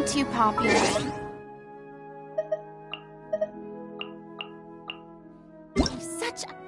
getting too popular. You're such a...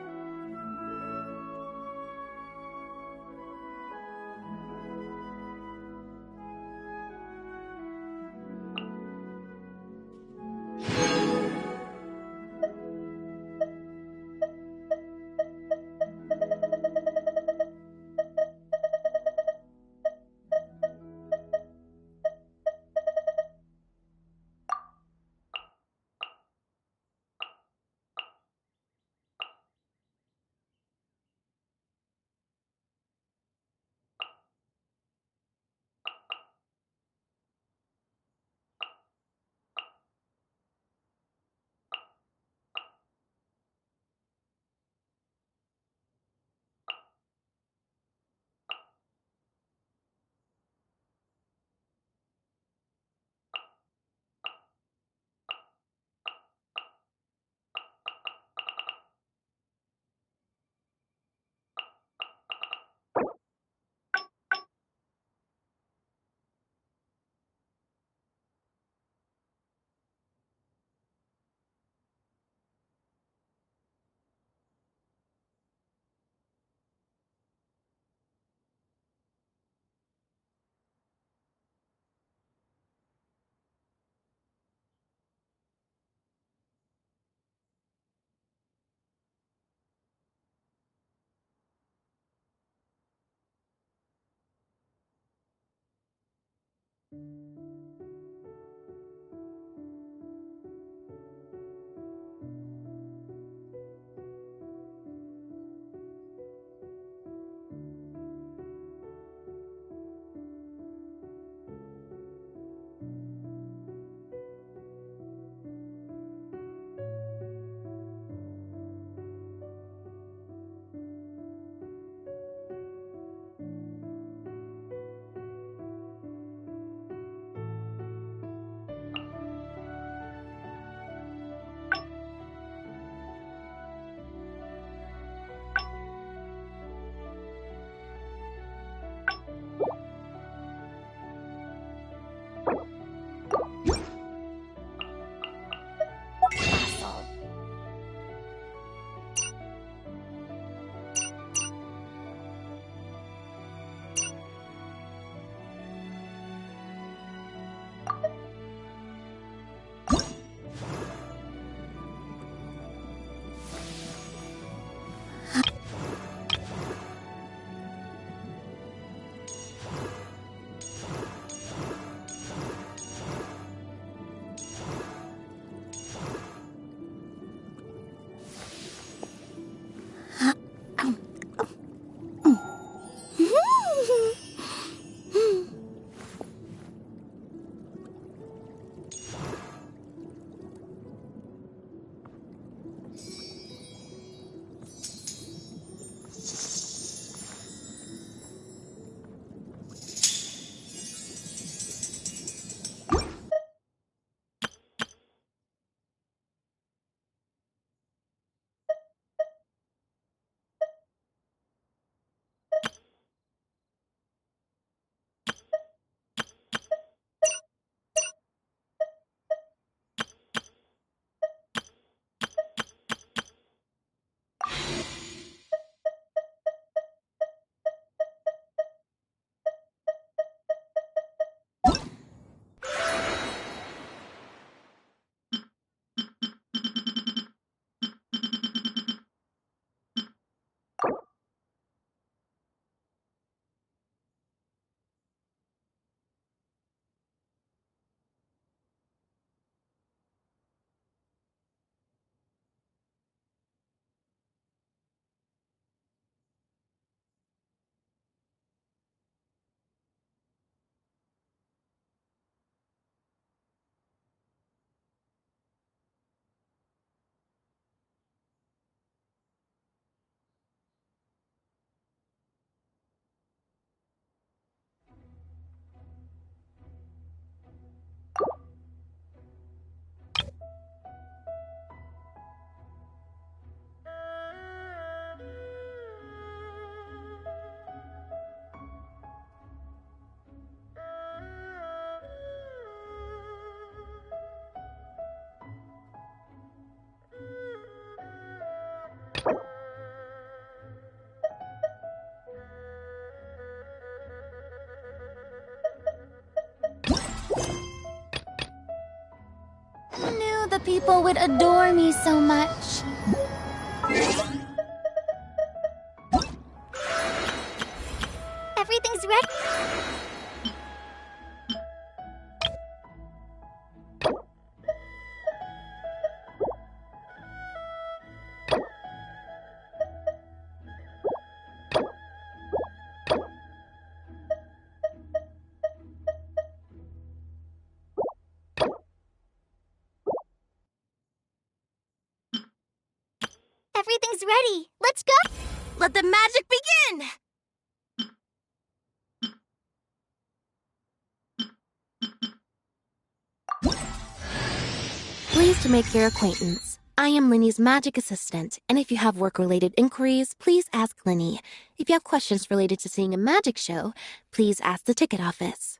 People would adore me so much. Everything's ready. Everything's ready. Let's go. Let the magic begin. Pleased to make your acquaintance. I am Linny's magic assistant, and if you have work-related inquiries, please ask Linny. If you have questions related to seeing a magic show, please ask the ticket office.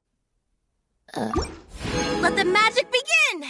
Let the magic begin!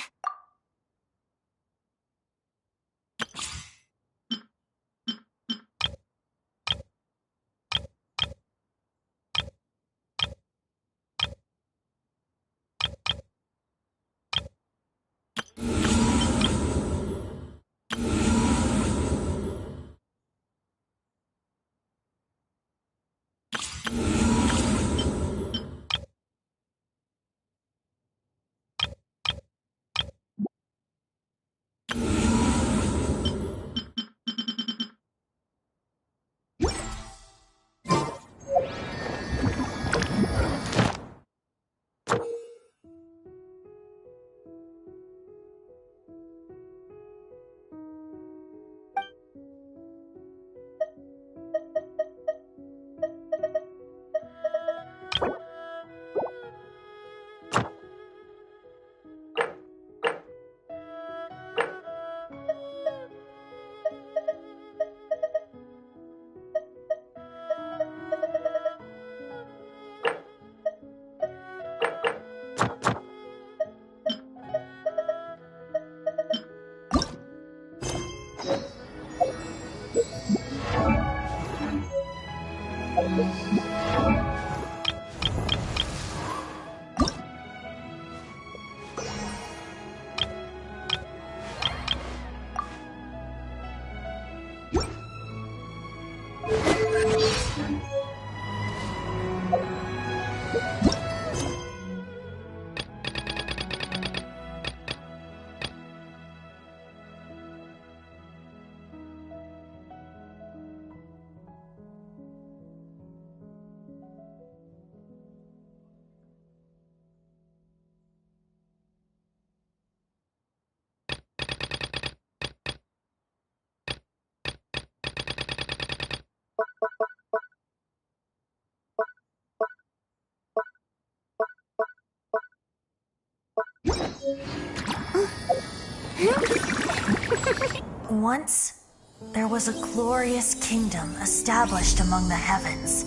Once, there was a glorious kingdom established among the heavens.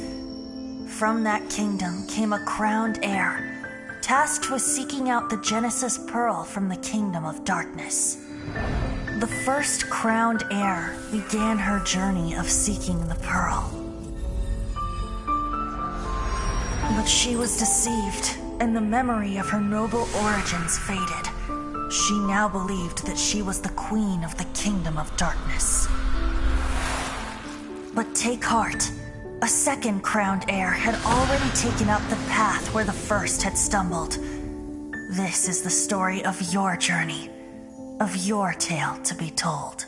From that kingdom came a crowned heir, tasked with seeking out the Genesis Pearl from the kingdom of darkness. The first crowned heir began her journey of seeking the pearl. But she was deceived, and the memory of her noble origins faded. She now believed that she was the queen of the kingdom of darkness. But take heart. A second crowned heir had already taken up the path where the first had stumbled. This is the story of your journey, of your tale to be told.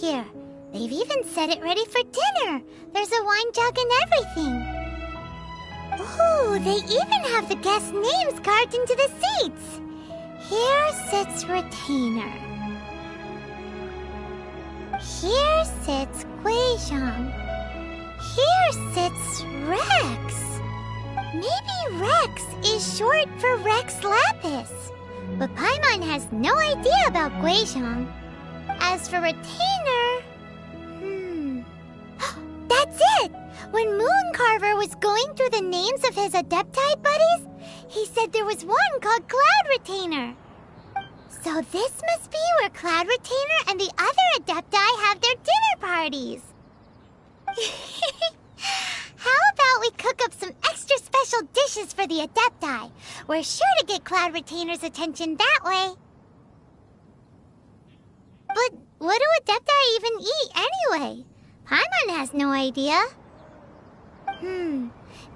Here. They've even set it ready for dinner. There's a wine jug and everything. Ooh, they even have the guests' names carved into the seats. Here sits Retainer. Here sits Guizhong. Here sits Rex. Maybe Rex is short for Rex Lapis. But Paimon has no idea about Guizhong. As for Retainer... That's it! When Mooncarver was going through the names of his Adepti buddies, he said there was one called Cloud Retainer. So this must be where Cloud Retainer and the other Adepti have their dinner parties. How about we cook up some extra special dishes for the Adepti? We're sure to get Cloud Retainer's attention that way. But what do Adepti even eat anyway? Paimon has no idea.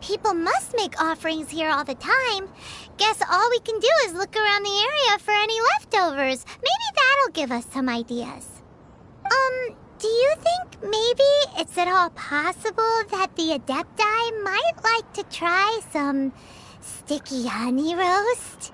People must make offerings here all the time. Guess all we can do is look around the area for any leftovers. Maybe that'll give us some ideas. Do you think maybe it's at all possible that the Adepti might like to try some sticky honey roast?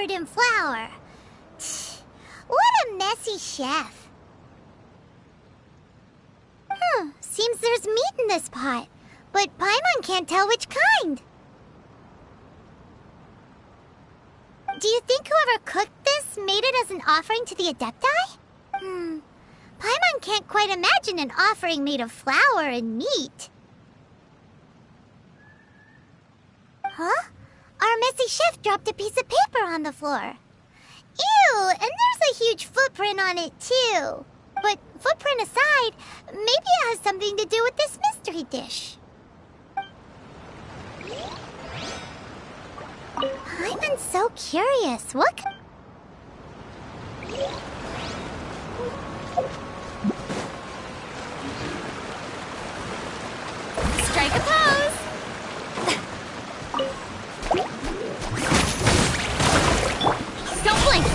In flour. What a messy chef. Seems there's meat in this pot, but Paimon can't tell which kind. Do you think whoever cooked this made it as an offering to the Adepti? Paimon can't quite imagine an offering made of flour and meat. Huh? Our messy chef dropped a piece of paper on the floor. Ew, and there's a huge footprint on it, too. But footprint aside, maybe it has something to do with this mystery dish. I'm so curious. What could... Strike a pose! Don't blink!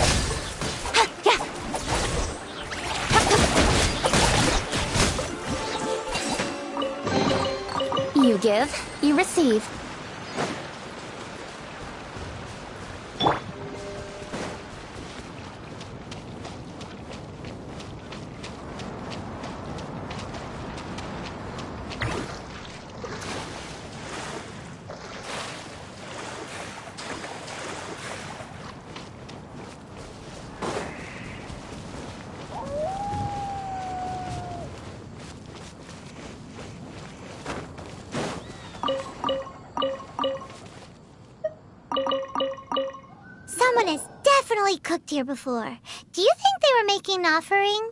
You give, you receive. Someone has definitely cooked here before. Do you think they were making an offering?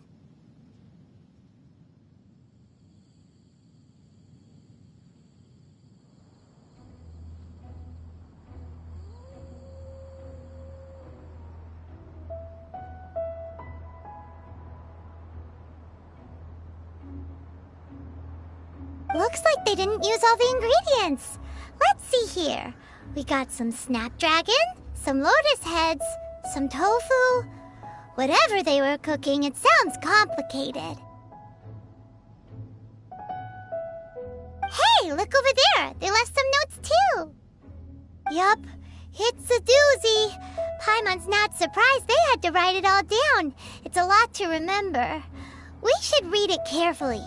Looks like they didn't use all the ingredients. Let's see here. We got some snapdragon, some lotus heads, some tofu. Whatever they were cooking, it sounds complicated. Hey, look over there. They left some notes too. Yup, it's a doozy. Paimon's not surprised they had to write it all down. It's a lot to remember. We should read it carefully.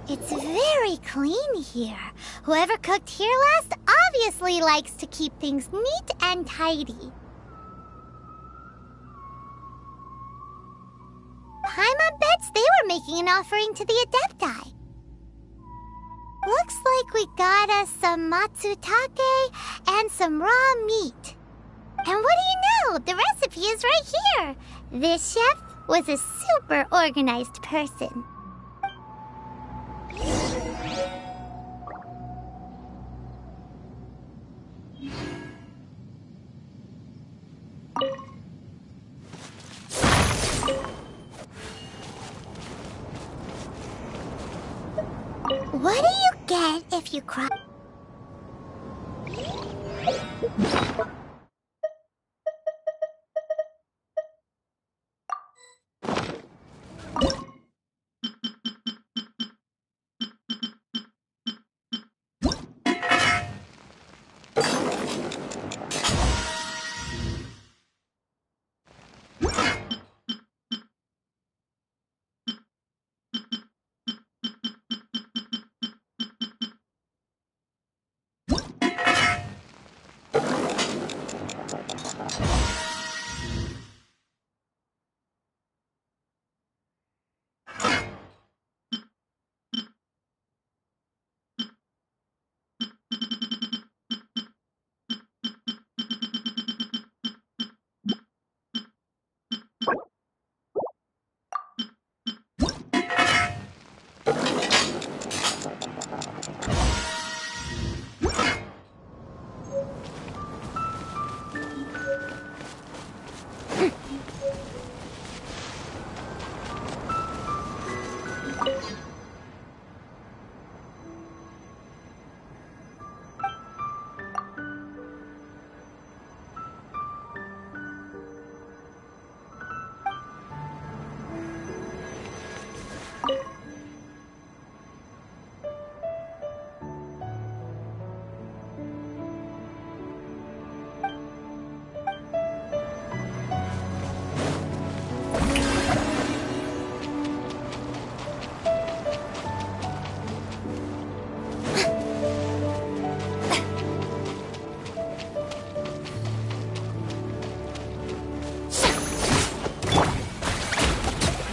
It's very clean here. Whoever cooked here last obviously likes to keep things neat and tidy. Paimon bets they were making an offering to the Adepti. Looks like we got us some matsutake and some raw meat. And what do you know? The recipe is right here. This chef was a super organized person. What do you get if you cry?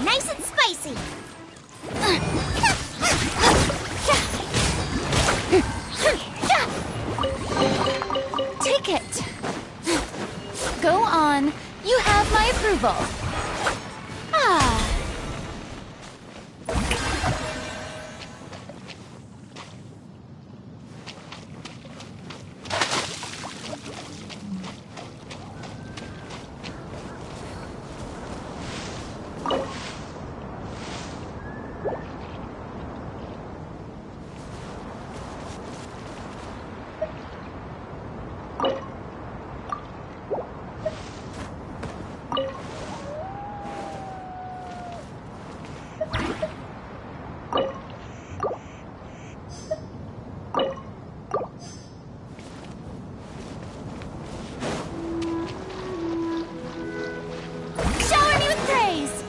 Nice and spicy. Take it. Go on. You have my approval. Ah. Shower me with praise.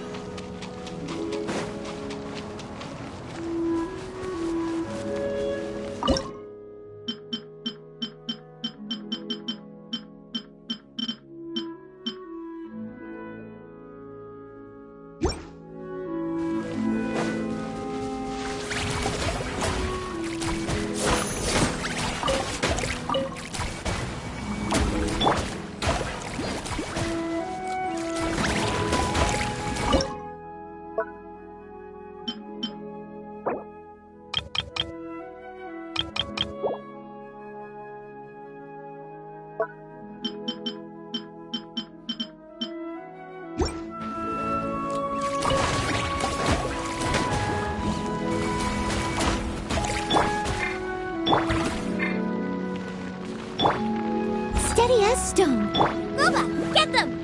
Steady as stone. Luba, get them!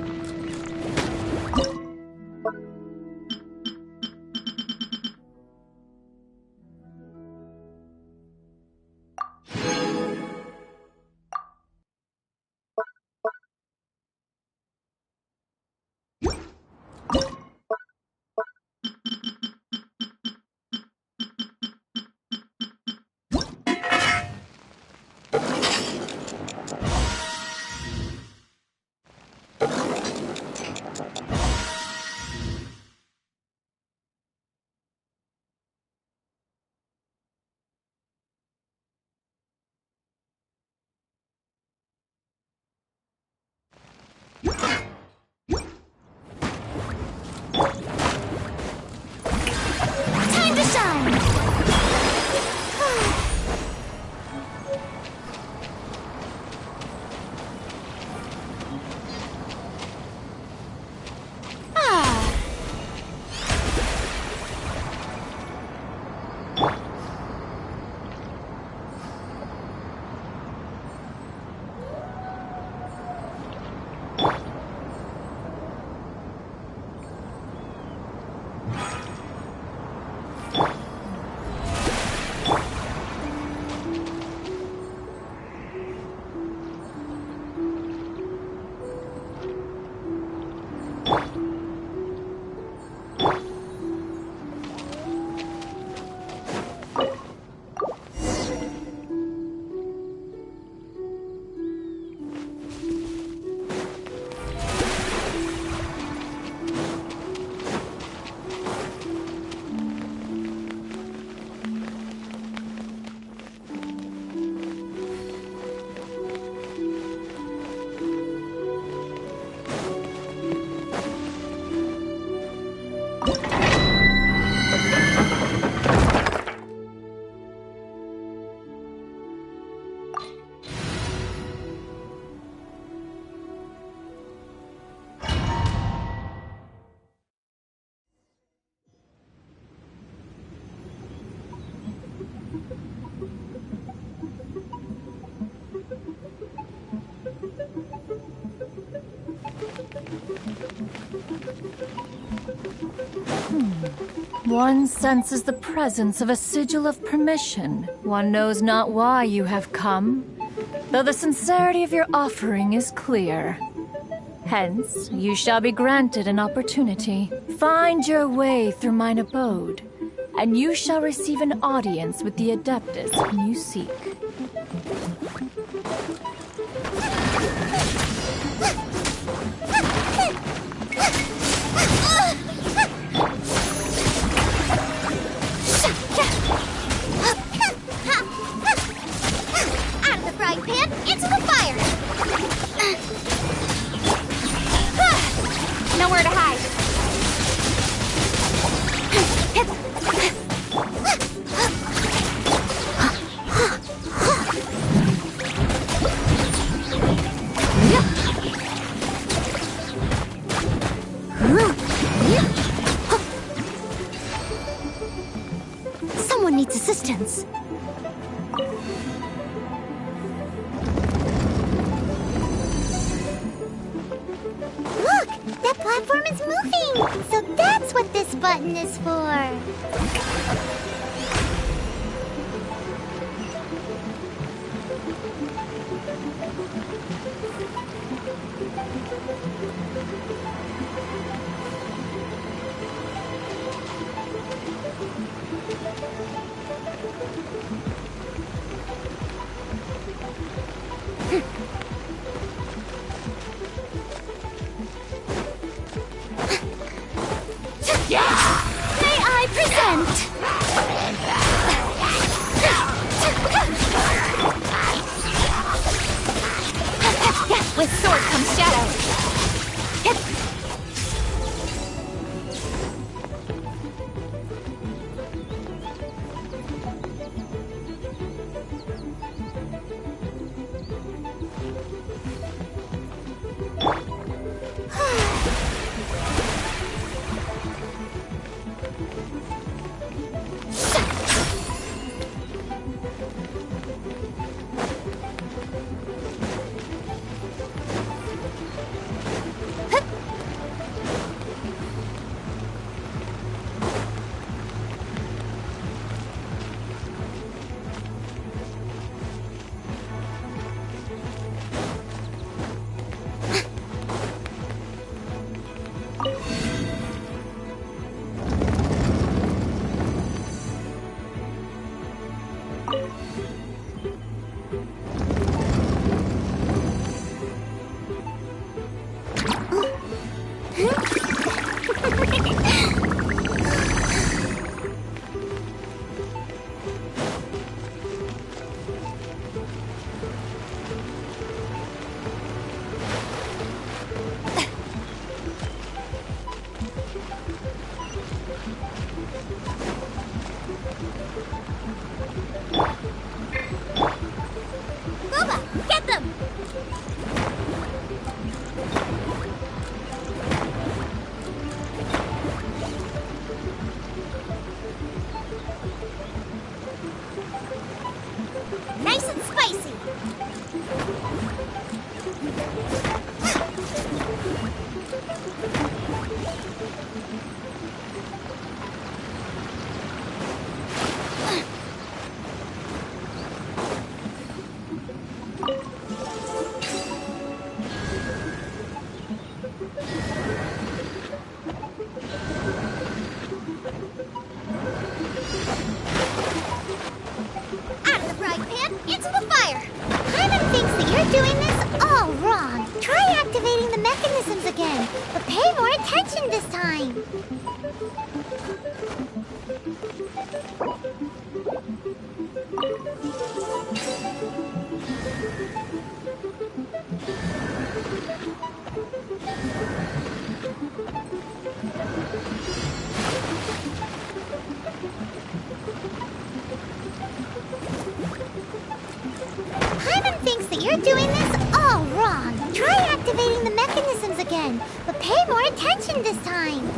One senses the presence of a sigil of permission. One knows not why you have come, though the sincerity of your offering is clear. Hence, you shall be granted an opportunity. Find your way through mine abode, and you shall receive an audience with the Adeptus whom you seek. Out of the frying pan, into the fire! Nowhere to hide. Someone needs assistance. Look! That platform is moving! So that's what this button is for! May I present? With sword comes shadow. Boba, get them! Nice and spicy! Out of the frying pan, into the fire! Paimon thinks that you're doing this all wrong. Try activating the mechanisms again, but pay more attention this time. Paimon thinks that you're doing this all wrong. Try activating the mechanisms again, but pay more attention this time.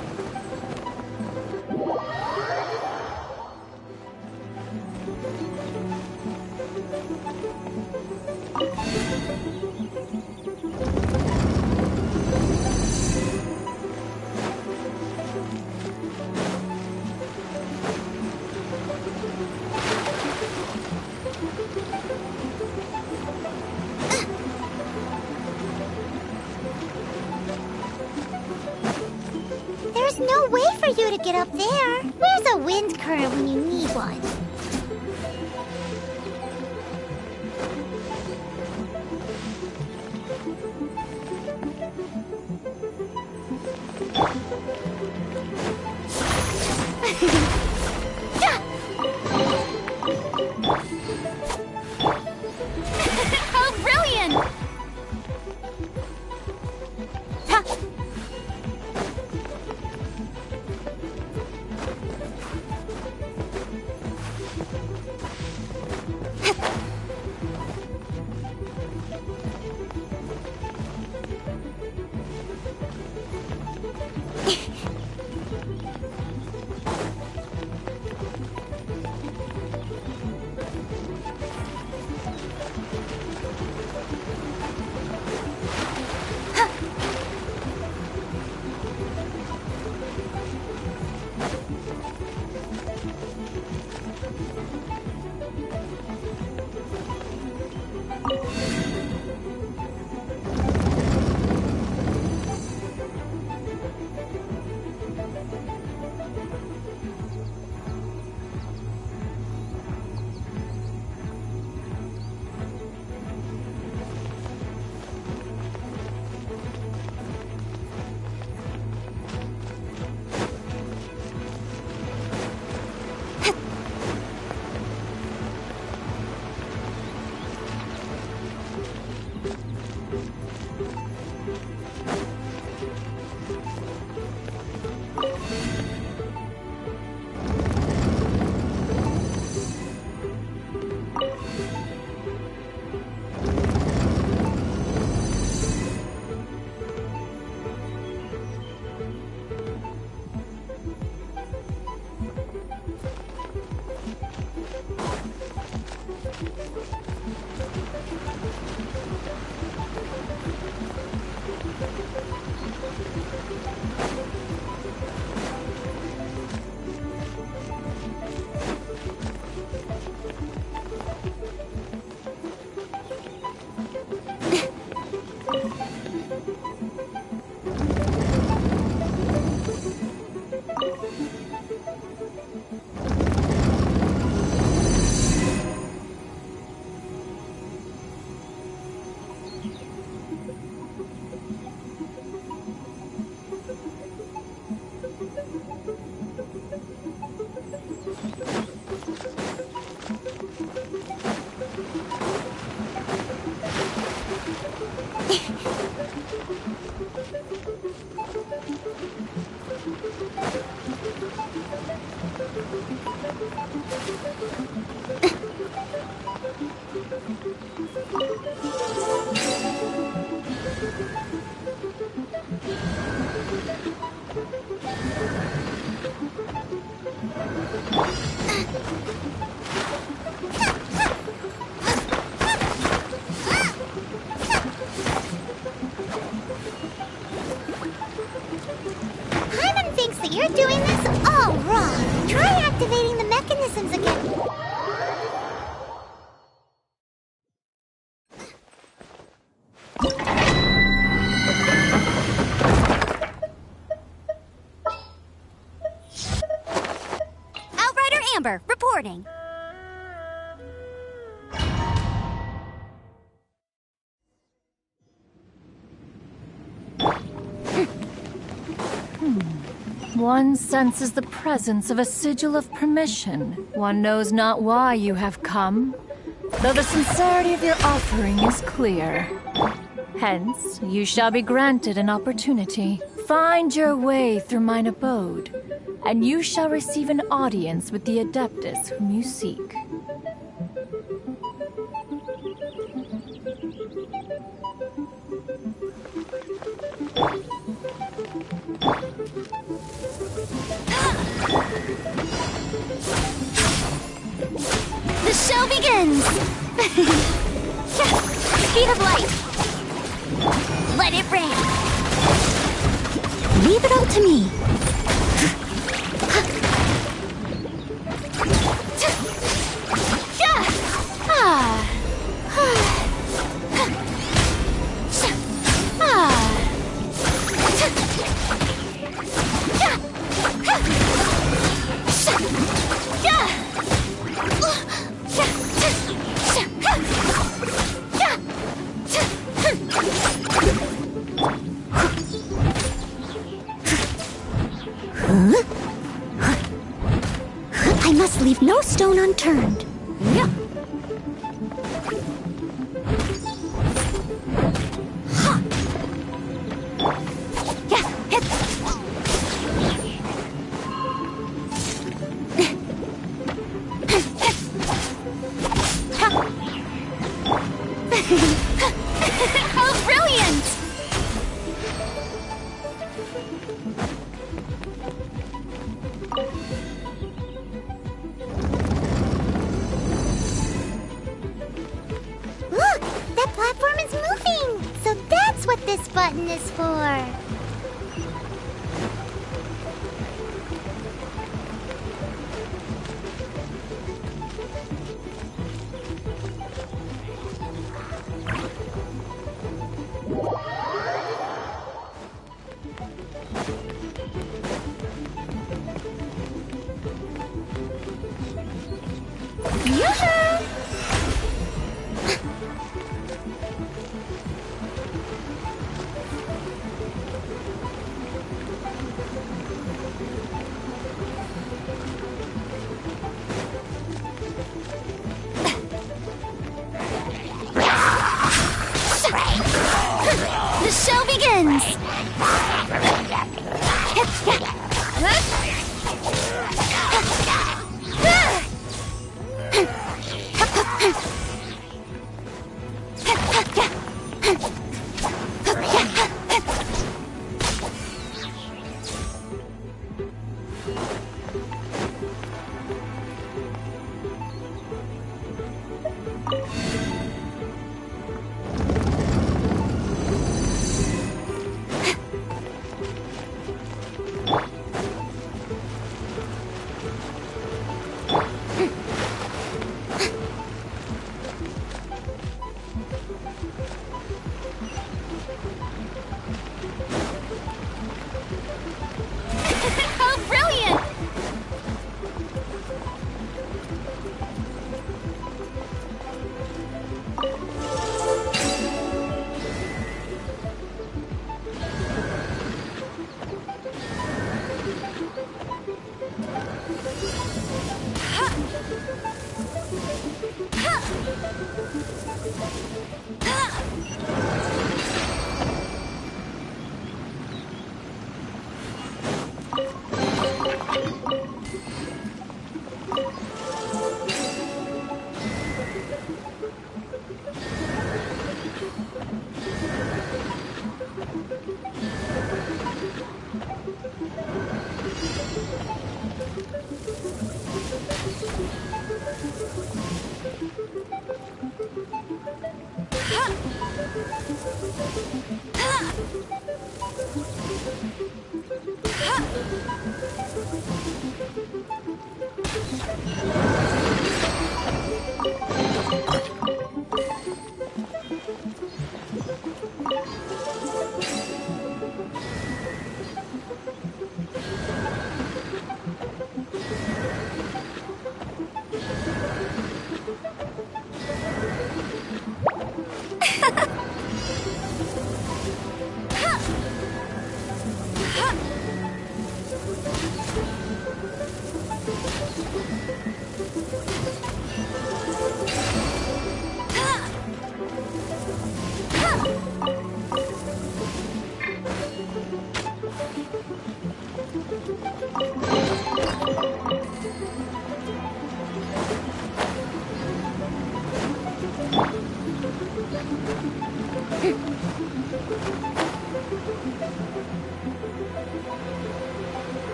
no way for you to get up there. Where's a wind current when you need one? How brilliant! You're doing this all wrong. Try activating the mechanisms again. Outrider Amber, reporting. One senses the presence of a sigil of permission. One knows not why you have come, though the sincerity of your offering is clear. Hence, you shall be granted an opportunity. Find your way through mine abode, and you shall receive an audience with the Adeptus whom you seek. The show begins! Speed of light! Let it rain! Leave it all to me! I must leave no stone unturned. Yeah. How brilliant! Look! That platform is moving! So that's what this button is for! The show begins! How brilliant!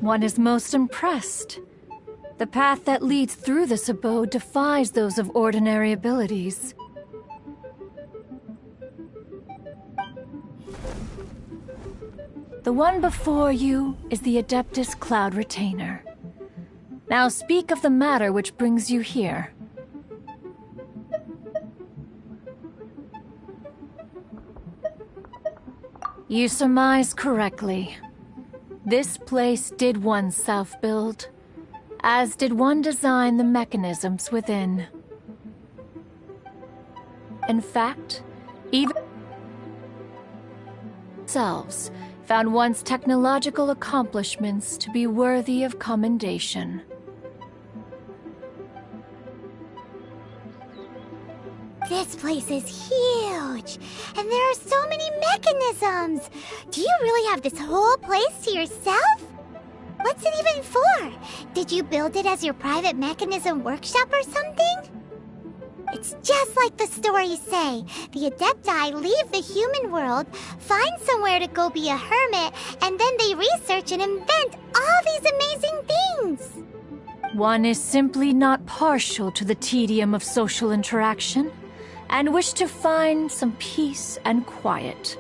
One is most impressed. The path that leads through this abode defies those of ordinary abilities. The one before you is the Adeptus Cloud Retainer. Now speak of the matter which brings you here. You surmise correctly. This place did once self-build, as did one design the mechanisms within. In fact, even themselves found one's technological accomplishments to be worthy of commendation. This place is huge, and there are so many mechanisms. Do you really have this whole place to yourself? What's it even for? Did you build it as your private mechanism workshop or something? It's just like the stories say. The Adepti leave the human world, find somewhere to go be a hermit, and then they research and invent all these amazing things. One is simply not partial to the tedium of social interaction, and wish to find some peace and quiet.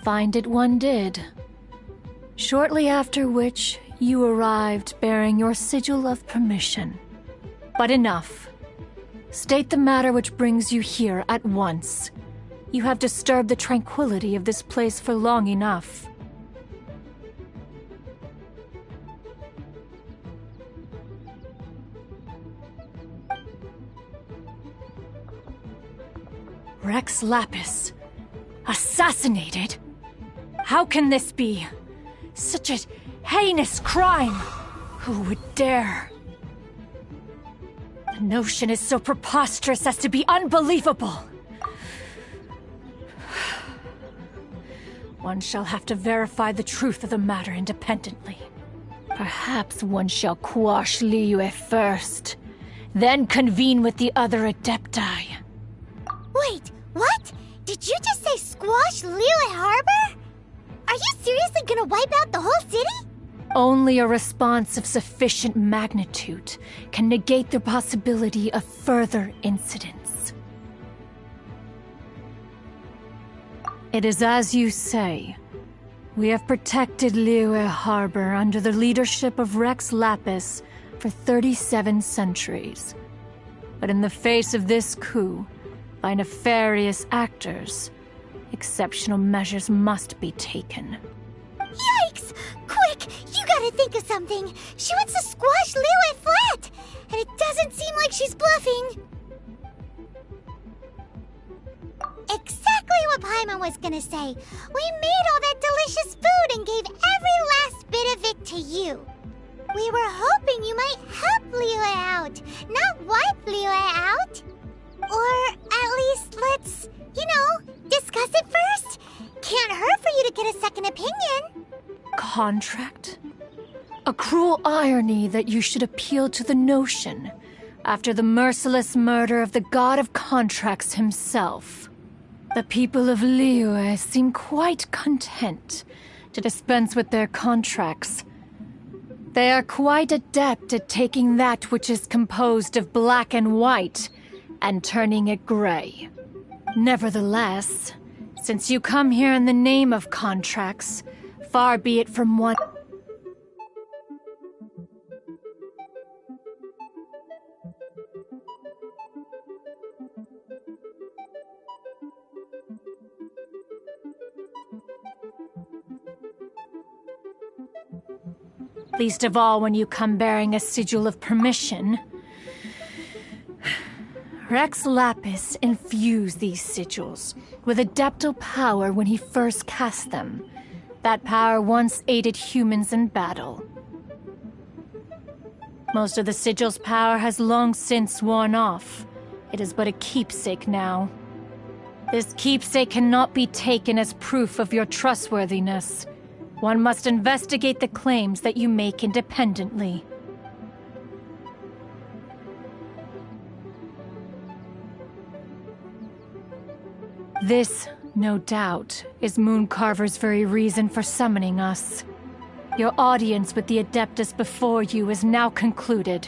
Find it one did. Shortly after which, you arrived bearing your sigil of permission. But enough. State the matter which brings you here at once. You have disturbed the tranquility of this place for long enough. Rex Lapis. Assassinated? How can this be? Such a heinous crime! Who would dare? The notion is so preposterous as to be unbelievable. One shall have to verify the truth of the matter independently. Perhaps one shall quash Liyue first, then convene with the other Adepti. Wait, what? Did you just say squash Liyue Harbor? Are you seriously gonna wipe out the whole city? Only a response of sufficient magnitude can negate the possibility of further incidents. It is as you say. We have protected Liyue Harbor under the leadership of Rex Lapis for 37 centuries. But in the face of this coup, by nefarious actors, exceptional measures must be taken. Yikes! Quick, you gotta think of something. She wants to squash Liyue flat, and it doesn't seem like she's bluffing. Exactly what Paimon was gonna say. We made all that delicious food and gave every last bit of it to you. We were hoping you might help Liyue out, not wipe Liyue out. Or at least let's, discuss it first. Can't hurt for you to get a second opinion. Contract? A cruel irony that you should appeal to the notion after the merciless murder of the god of contracts himself. The people of Liyue seem quite content to dispense with their contracts. They are quite adept at taking that which is composed of black and white and turning it gray. Nevertheless, since you come here in the name of contracts, far be it from one. Least of all when you come bearing a sigil of permission. Rex Lapis infused these sigils with adeptal power when he first cast them. That power once aided humans in battle. Most of the sigil's power has long since worn off. It is but a keepsake now. This keepsake cannot be taken as proof of your trustworthiness. One must investigate the claims that you make independently. This no doubt, is Mooncarver's very reason for summoning us. Your audience with the Adeptus before you is now concluded.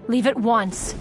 Leave at once.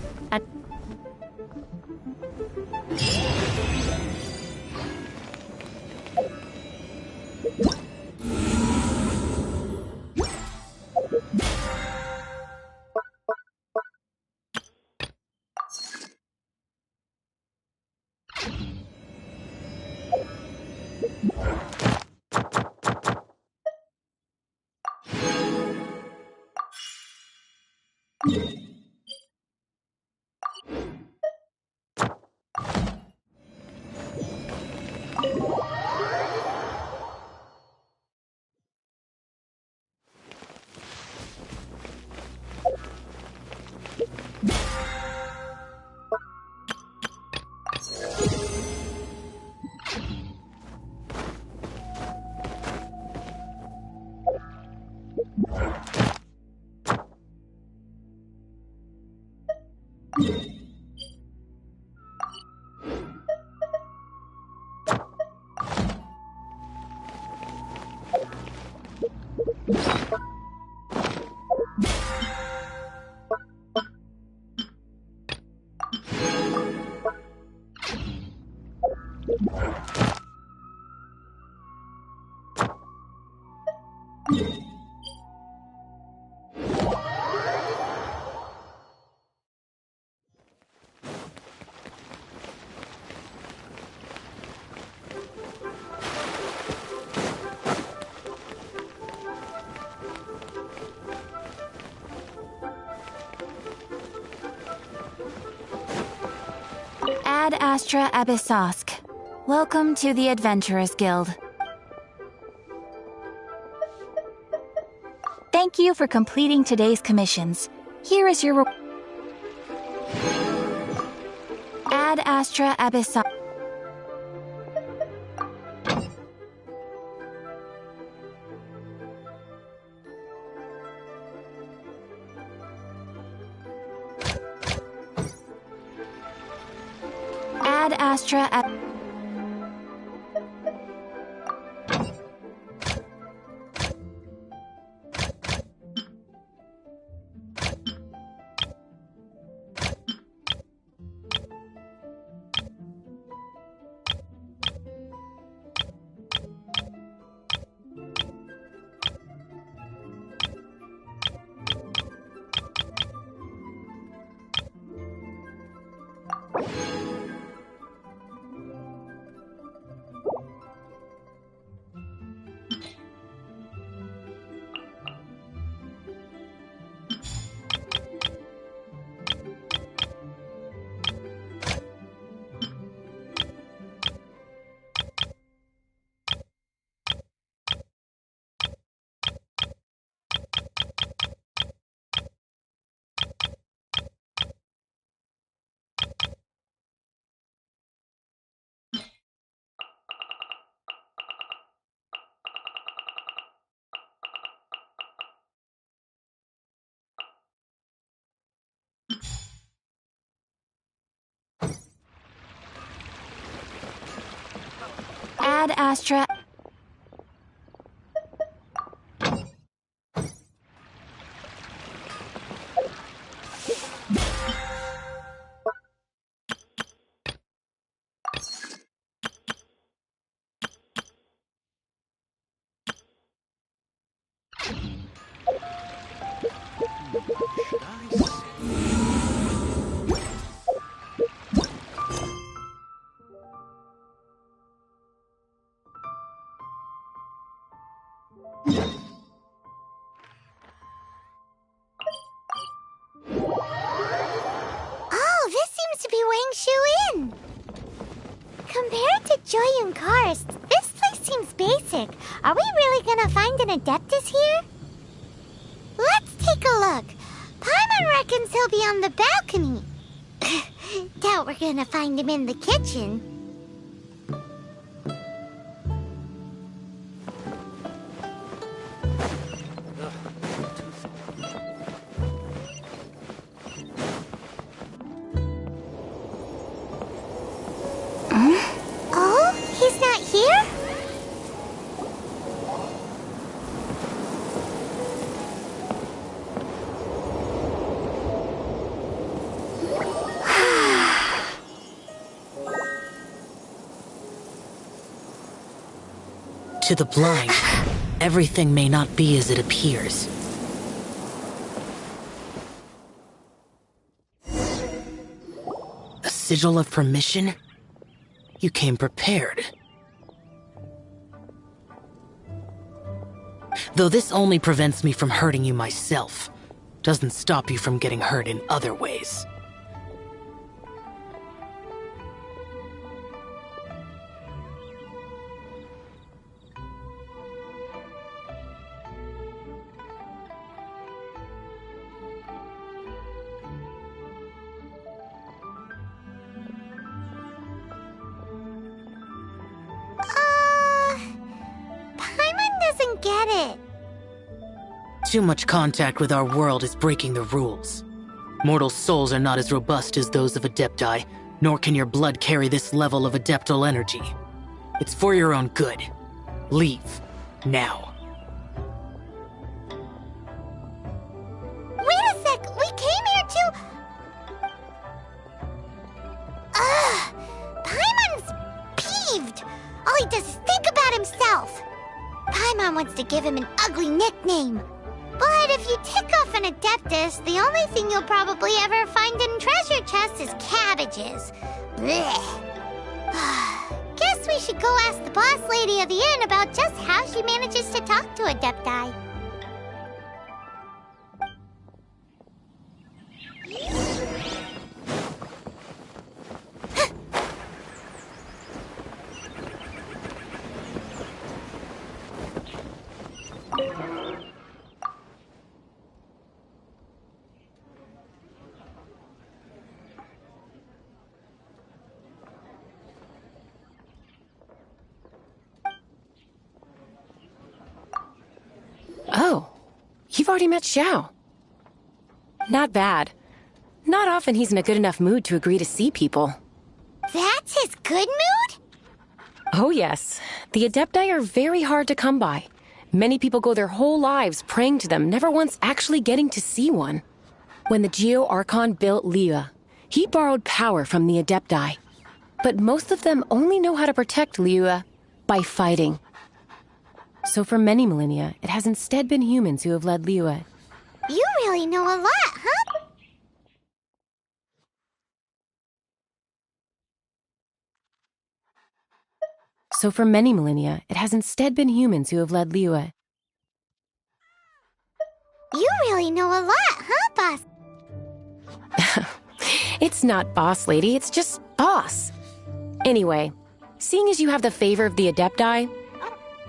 Ad Astra Abyssosk. Welcome to the Adventurers Guild. Thank you for completing today's commissions. Here is your Ad Astra Abyssosk. Ad Astra Ad Astra. Oh, this seems to be Wang Shu Inn. Compared to Joyun Karst, this place seems basic. Are we really gonna find an Adeptus here? Let's take a look. Paimon reckons he'll be on the balcony. Doubt we're gonna find him in the kitchen. Oh, he's not To the blind, everything may not be as it appears. A sigil of permission? You came prepared. Though this only prevents me from hurting you myself, doesn't stop you from getting hurt in other ways. Paimon doesn't get it. Too much contact with our world is breaking the rules. Mortal souls are not as robust as those of Adepti, nor can your blood carry this level of adeptal energy. It's for your own good. Leave. Now. Wait a sec, we came here to... Ugh! Paimon's peeved! All he does is think about himself! Paimon wants to give him an ugly nickname. But if you tick off an Adeptus, the only thing you'll probably ever find in treasure chests is cabbages. Blech. Guess we should go ask the boss lady of the inn about just how she manages to talk to Adepti. Oh, you've already met Xiao. Not bad. Not often he's in a good enough mood to agree to see people. That's his good mood? Oh yes, the Adepti are very hard to come by. Many people go their whole lives praying to them, never once actually getting to see one. When the Geo-Archon built Liyue, he borrowed power from the Adepti. But most of them only know how to protect Liyue by fighting. So for many millennia, it has instead been humans who have led Liyue. You really know a lot, huh? So for many millennia, it has instead been humans who have led Liyue. You really know a lot, huh, boss? It's not boss lady, it's just boss. Anyway, seeing as you have the favor of the Adepti,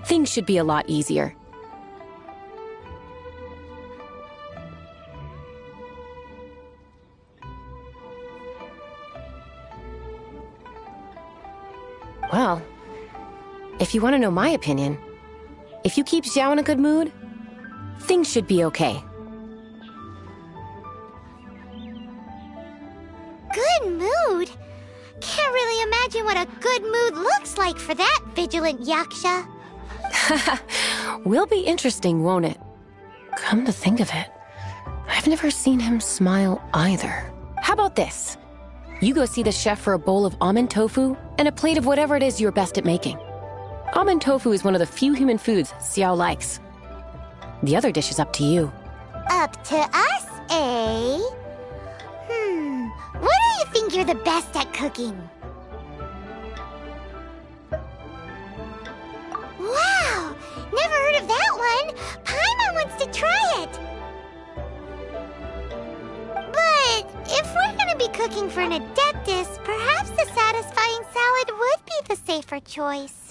things should be a lot easier. Well, if you want to know my opinion, if you keep Xiao in a good mood, things should be okay. Good mood? Can't really imagine what a good mood looks like for that vigilant Yaksha. Will be interesting, won't it? Come to think of it, I've never seen him smile either. How about this? You go see the chef for a bowl of almond tofu and a plate of whatever it is you're best at making. Almond tofu is one of the few human foods Xiao likes. The other dish is up to you. Up to us, eh? What do you think you're the best at cooking? Wow! Never heard of that one! Paimon wants to try it! But if we're gonna be cooking for an Adeptus, perhaps the satisfying salad would be the safer choice.